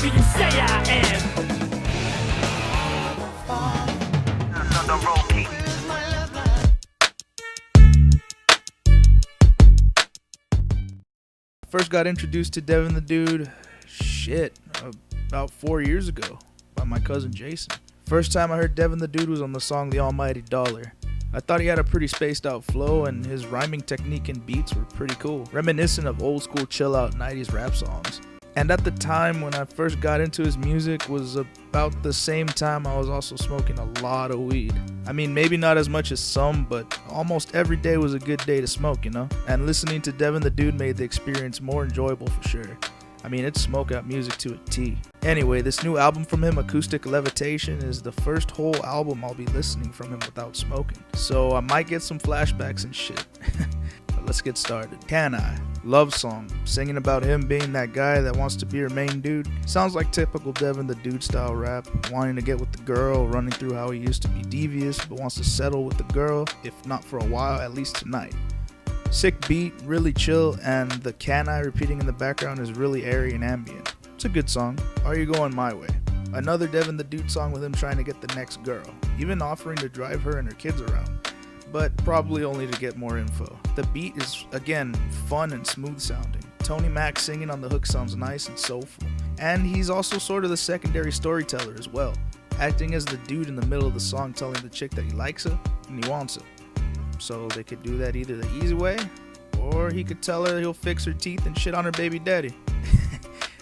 who you say I am. First got introduced to Devin the Dude, about 4 years ago by my cousin Jason. First time I heard Devin the Dude was on the song The Almighty Dollar. I thought he had a pretty spaced out flow and his rhyming technique and beats were pretty cool, reminiscent of old school chill out 90s rap songs. And at the time when I first got into his music was about the same time I was also smoking a lot of weed. I mean, maybe not as much as some, but almost every day was a good day to smoke, you know? And listening to Devin the Dude made the experience more enjoyable for sure. I mean, it's smoke out music to a T. Anyway, this new album from him, Acoustic Levitation, is the first whole album I'll be listening from him without smoking. So I might get some flashbacks and shit. But let's get started. Can I? Love song, singing about him being that guy that wants to be her main dude. Sounds like typical Devin the Dude style rap, wanting to get with the girl, running through how he used to be devious, but wants to settle with the girl, if not for a while, at least tonight. Sick beat, really chill, and the can I repeating in the background is really airy and ambient. It's a good song. Are You Going My Way? Another Devin the Dude song with him trying to get the next girl, even offering to drive her and her kids around, but probably only to get more info. The beat is, again, fun and smooth sounding. Tony Mac singing on the hook sounds nice and soulful. And he's also sort of the secondary storyteller as well, acting as the dude in the middle of the song telling the chick that he likes her and he wants her. So they could do that either the easy way, or he could tell her he'll fix her teeth and shit on her baby daddy.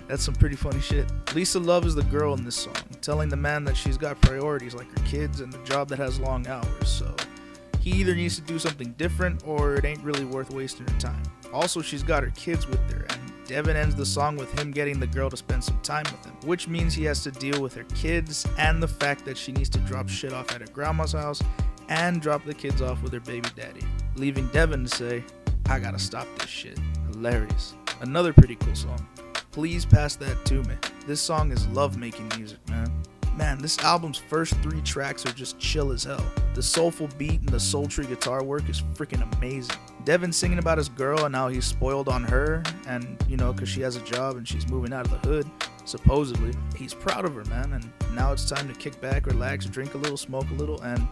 That's some pretty funny shit. Lisa Love is the girl in this song, telling the man that she's got priorities like her kids and the job that has long hours, so he either needs to do something different or it ain't really worth wasting her time. Also, she's got her kids with her, and Devin ends the song with him getting the girl to spend some time with him, which means he has to deal with her kids and the fact that she needs to drop shit off at her grandma's house and drop the kids off with her baby daddy, leaving Devin to say, I gotta stop this shit. Hilarious. Another pretty cool song. Please Pass That To Me. This song is love-making music, man. Man, this album's first 3 tracks are just chill as hell. The soulful beat and the sultry guitar work is freaking amazing. Devin singing about his girl and how he's spoiled on her, and, you know, because she has a job and she's moving out of the hood, supposedly. He's proud of her, man, and now it's time to kick back, relax, drink a little, smoke a little, and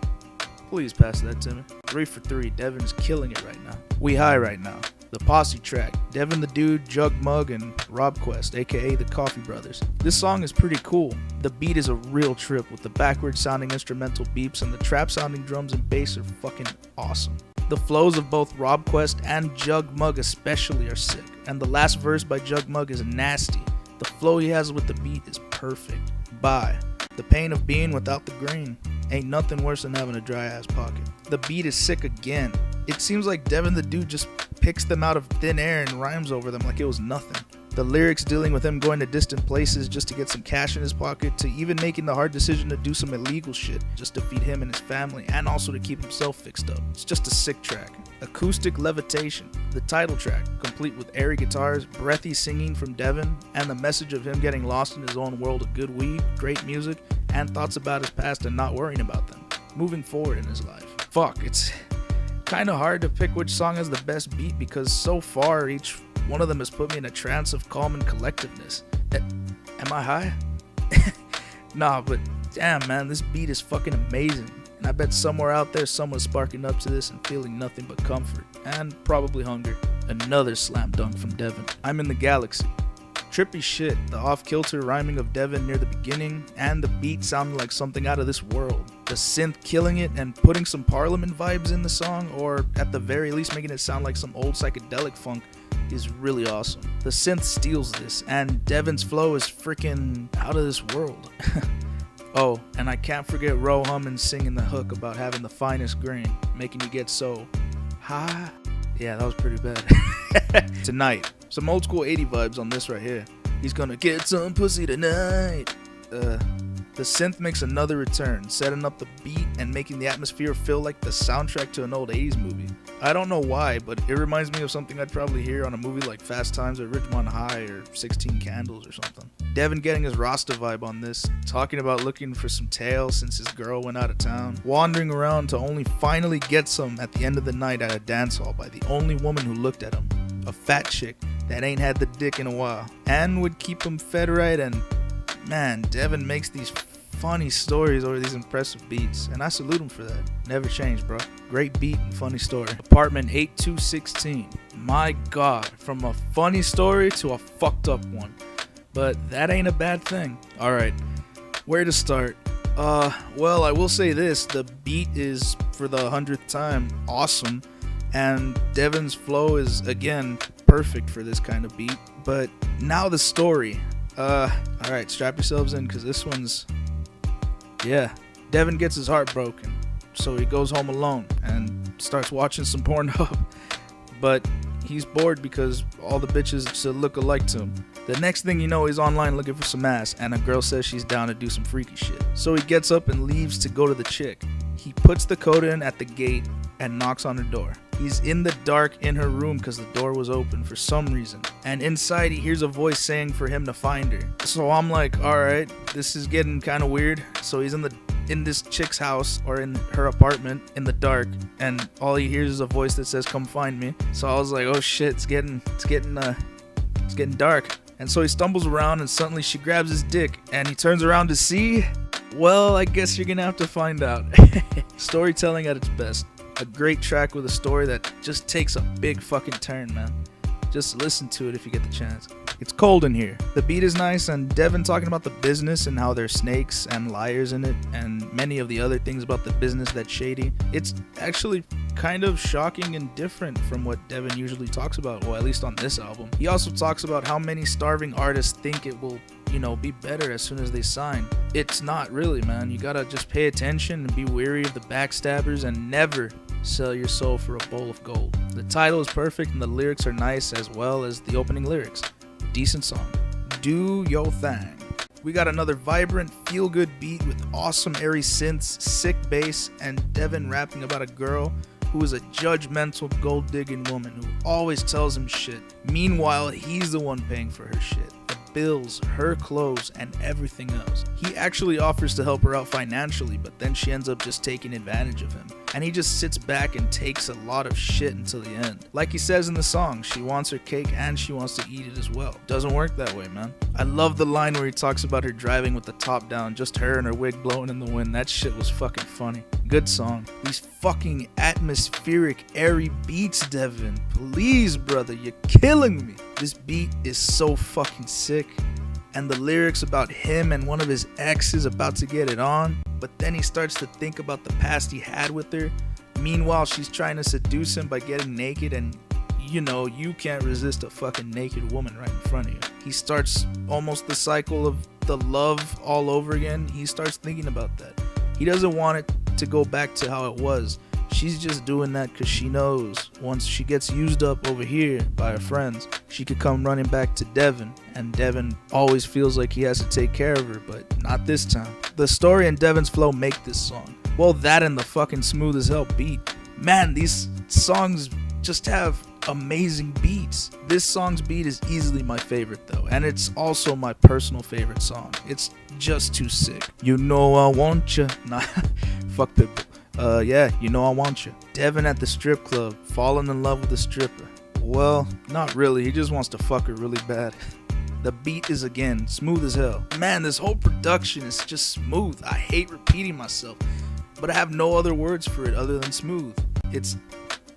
please pass that to me. 3 for 3, Devin's killing it right now. We high right now. The Posse track, Devin the Dude, Jug Mug, and Rob Quest, aka the Coffee Brothers. This song is pretty cool. The beat is a real trip with the backwards sounding instrumental beeps, and the trap sounding drums and bass are fucking awesome. The flows of both Rob Quest and Jug Mug especially are sick, and the last verse by Jug Mug is nasty. The flow he has with the beat is perfect. Bye. The pain of being without the green. Ain't nothing worse than having a dry ass pocket. The beat is sick again. It seems like Devin the Dude just picks them out of thin air and rhymes over them like it was nothing. The lyrics dealing with him going to distant places just to get some cash in his pocket, to even making the hard decision to do some illegal shit just to feed him and his family and also to keep himself fixed up. It's just a sick track. Acoustic Levitation, the title track, complete with airy guitars, breathy singing from Devin, and the message of him getting lost in his own world of good weed, great music, and thoughts about his past and not worrying about them, moving forward in his life. Fuck, it's kinda hard to pick which song has the best beat because so far each one of them has put me in a trance of calm and collectiveness. Am I high? Nah, but damn man, this beat is fucking amazing. And I bet somewhere out there someone's sparking up to this and feeling nothing but comfort, and probably hunger. Another slam dunk from Devin. I'm in the galaxy. Trippy shit, the off-kilter rhyming of Devin near the beginning, and the beat sounding like something out of this world. The synth killing it and putting some Parliament vibes in the song, or at the very least making it sound like some old psychedelic funk, is really awesome. The synth steals this, and Devin's flow is freaking out of this world. Oh, and I can't forget Ro Hummon singing the hook about having the finest grain, making you get so high. Yeah, that was pretty bad. Tonight, some old school 80 vibes on this right here. He's gonna get some pussy tonight. The synth makes another return, setting up the beat and making the atmosphere feel like the soundtrack to an old 80s movie. I don't know why, but it reminds me of something I'd probably hear on a movie like Fast Times at Ridgemont High or 16 Candles or something. Devin getting his Rasta vibe on this, talking about looking for some tail since his girl went out of town, wandering around to only finally get some at the end of the night at a dance hall by the only woman who looked at him, a fat chick that ain't had the dick in a while, and would keep him fed right and man, Devin makes these funny stories over these impressive beats, and I salute him for that. Never changed, bro. Great beat and funny story. Apartment 8216. My God, from a funny story to a fucked up one. But that ain't a bad thing. Alright, where to start? Well, I will say this. The beat is, for the 100th time, awesome. And Devin's flow is, again, perfect for this kind of beat. But now the story. Alright, strap yourselves in, because this one's... Yeah, Devin gets his heart broken, so he goes home alone and starts watching some Pornhub. But he's bored because all the bitches still look alike to him. The next thing you know, he's online looking for some ass, and a girl says she's down to do some freaky shit. So he gets up and leaves to go to the chick. He puts the code in at the gate and knocks on her door. He's in the dark in her room because the door was open for some reason. And inside he hears a voice saying for him to find her. So I'm like, alright, this is getting kind of weird. So he's in this chick's house, or in her apartment, in the dark, and all he hears is a voice that says come find me. So I was like, oh shit, it's getting dark. And so he stumbles around and suddenly she grabs his dick and he turns around to see, well, I guess you're gonna have to find out. Storytelling at its best. A great track with a story that just takes a big fucking turn, man. Just listen to it if you get the chance. It's cold in here. The beat is nice, and Devin talking about the business and how there's snakes and liars in it, and many of the other things about the business that's shady. It's actually kind of shocking and different from what Devin usually talks about, well, at least on this album. He also talks about how many starving artists think it will, be better as soon as they sign. It's not really, man. You gotta just pay attention and be wary of the backstabbers and never sell your soul for a bowl of gold. The title is perfect and the lyrics are nice, as well as the opening lyrics. Decent song. Do your thing. We got another vibrant, feel-good beat with awesome airy synths, sick bass, and Devin rapping about a girl who is a judgmental, gold-digging woman who always tells him shit. Meanwhile, he's the one paying for her shit. The bills, her clothes, and everything else. He actually offers to help her out financially, but then she ends up just taking advantage of him. And he just sits back and takes a lot of shit until the end. Like he says in the song, she wants her cake and she wants to eat it as well. Doesn't work that way, man. I love the line where he talks about her driving with the top down, just her and her wig blowing in the wind. That shit was fucking funny. Good song. These fucking atmospheric, airy beats, Devin. Please, brother, you're killing me. This beat is so fucking sick. And the lyrics about him and one of his exes about to get it on, but then he starts to think about the past he had with her. Meanwhile, she's trying to seduce him by getting naked, and you can't resist a fucking naked woman right in front of you. He starts almost the cycle of the love all over again. He starts thinking about that. He doesn't want it to go back to how it was. She's just doing that because she knows once she gets used up over here by her friends, she could come running back to Devin, and Devin always feels like he has to take care of her, but not this time. The story and Devin's flow make this song. Well, that and the fucking smooth as hell beat. Man, these songs just have amazing beats. This song's beat is easily my favorite though, and it's also my personal favorite song. It's just too sick. You know I want ya. Nah, fuck Pitbull. Yeah, you know I want you. Devin at the strip club, falling in love with a stripper. Well, not really, he just wants to fuck her really bad. The beat is, again, smooth as hell. Man, this whole production is just smooth. I hate repeating myself, but I have no other words for it other than smooth. It's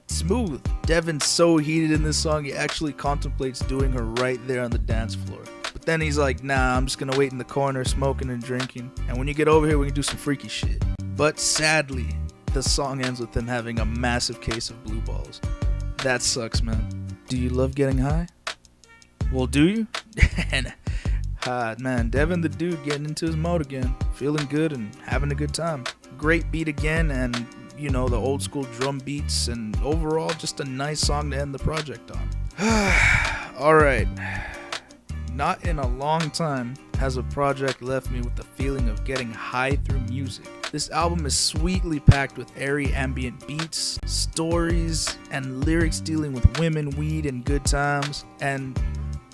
smooth. Devin's so heated in this song, he actually contemplates doing her right there on the dance floor. But then he's like, nah, I'm just gonna wait in the corner smoking and drinking, and when you get over here we can do some freaky shit. But sadly, the song ends with him having a massive case of blue balls. That sucks, man. Do you love getting high? Well, do you? Man, Devin the dude getting into his mode again. Feeling good and having a good time. Great beat again, and the old school drum beats, and overall just a nice song to end the project on. Alright. Not in a long time has a project left me with the feeling of getting high through music. This album is sweetly packed with airy ambient beats, stories, and lyrics dealing with women, weed, and good times. And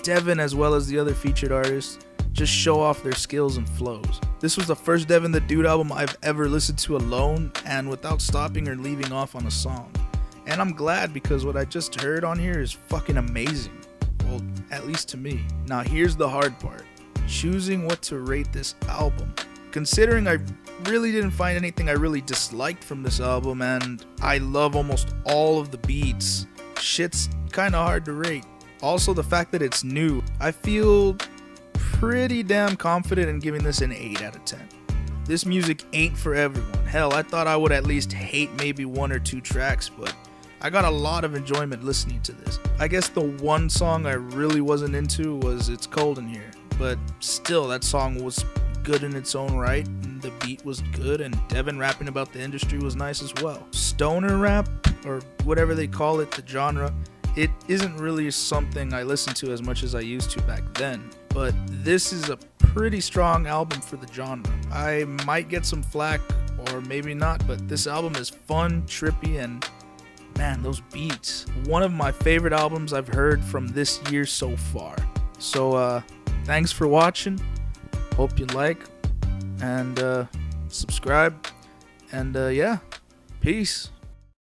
Devin, as well as the other featured artists, just show off their skills and flows. This was the first Devin the Dude album I've ever listened to alone and without stopping or leaving off on a song. And I'm glad, because what I just heard on here is fucking amazing. Well, at least to me. Now here's the hard part. choosing what to rate this album. Considering I really didn't find anything I really disliked from this album, and I love almost all of the beats, shit's kinda hard to rate. Also, the fact that it's new, I feel pretty damn confident in giving this an 8 out of 10. This music ain't for everyone. Hell, I thought I would at least hate maybe 1 or 2 tracks, but I got a lot of enjoyment listening to this. I guess the one song I really wasn't into was It's Cold in Here, but still, that song was good in its own right, and the beat was good, and Devin rapping about the industry was nice as well. Stoner rap, or whatever they call it, the genre, it isn't really something I listen to as much as I used to back then, but this is a pretty strong album for the genre. I might get some flack, or maybe not, but this album is fun, trippy, and man, those beats. One of my favorite albums I've heard from this year so far. So, thanks for watching. Hope you like, and subscribe, and yeah, peace.